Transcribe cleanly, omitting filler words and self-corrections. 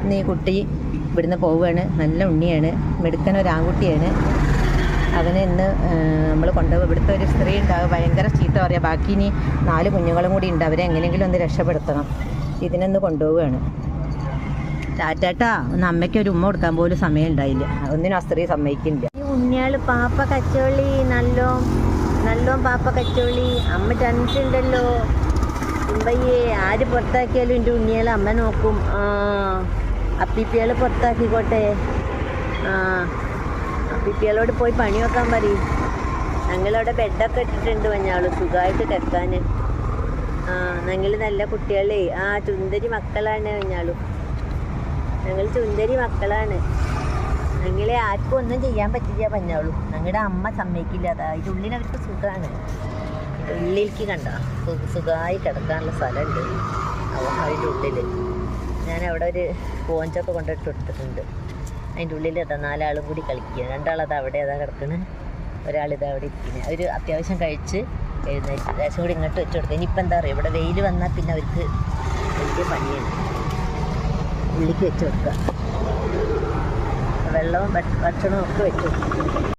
ഇന്ന് ഈ കുട്ടി ഇവിടുന്ന് പോവുകയാണ്. നല്ല ഉണ്ണിയാണ്, മിടുക്കൻ ഒരു ആൺകുട്ടിയാണ്. അവനെ ഇന്ന് നമ്മൾ കൊണ്ടുപോകും. ഇവിടുത്തെ ഒരു സ്ത്രീ ഉണ്ടാകും, ഭയങ്കര ചീത്ത പറയുക. ബാക്കി ഇനി 4 കുഞ്ഞുങ്ങളും കൂടി ഉണ്ട്, അവരെ എങ്ങനെയെങ്കിലും ഒന്ന് രക്ഷപ്പെടുത്തണം. ഇതിനൊന്ന് കൊണ്ടുപോവുകയാണ്. ടാറ്റാ ഒന്ന് അമ്മയ്ക്ക് ഒരു ഉമ്മ കൊടുക്കാൻ പോലും സമയം ഉണ്ടായില്ല. ഒന്നിനും ആ സ്ത്രീ സമ്മതിക്കില്ല. ഈ ഉണ്ണിയാള് പാപ്പ കച്ചോളി, നല്ലോ പാപ്പ കച്ചോളി. അമ്മ ചണ്ടിട്ടുണ്ടല്ലോ ഉമ്പയ്യേ. ആര് പുറത്താക്കിയാലും എൻ്റെ ഉണ്ണിയാൾ അമ്മ നോക്കും. അപ്പിപ്പിയാൾ പുറത്താക്കിക്കോട്ടെ. അപ്പിപ്പിയാളോട് പോയി പണി വെക്കാൻ പറയും. ഞങ്ങളവിടെ ബെഡൊക്കെ ഇട്ടിട്ടുണ്ട് മഞ്ഞാൾ സുഖമായിട്ട് കിടക്കാൻ. ഞങ്ങൾ നല്ല കുട്ടികളെ. ചുന്ദരി മക്കളാണ് മഞ്ഞാളും. ഞങ്ങൾ ചുന്ദരി മക്കളാണ്. ഞങ്ങളെ ആർക്കും ഒന്നും ചെയ്യാൻ പറ്റില്ല മഞ്ഞാളും. ഞങ്ങളുടെ അമ്മ സമ്മതിക്കില്ല. അതിൻ്റെ ഉള്ളിൽ അവർക്ക് സുഖമാണ്. ഉള്ളിലേക്ക് കണ്ട സുഖമായി കിടക്കാനുള്ള സ്ഥലമുണ്ട് അതിൻ്റെ ഉള്ളിൽ. ഞാൻ അവിടെ ഒരു പോഞ്ചൊക്കെ കൊണ്ടിട്ട് കൊടുത്തിട്ടുണ്ട്. അതിൻ്റെ ഉള്ളിൽ 4 ആളും കൂടി കളിക്കുക. 2 ആളത് അവിടെ കിടക്കണ്, ഒരാളിത് അവിടെ ഇരിക്കുന്നത്. അവർ അത്യാവശ്യം കഴിച്ച് എഴുന്നേറ്റ് ലേശം കൂടി ഇങ്ങോട്ട് വെച്ച് കൊടുക്കുക. ഇനിയിപ്പോൾ എന്താ പറയുക, ഇവിടെ വെയിൽ വന്നാൽ പിന്നെ അവർക്ക് വലിയ പണിയാണ്. ഉള്ളിലേക്ക് വെച്ച് കൊടുക്കുക. വെള്ളവും ഭക്ഷണവും ഒക്കെ വെച്ച് കൊടുക്കുക.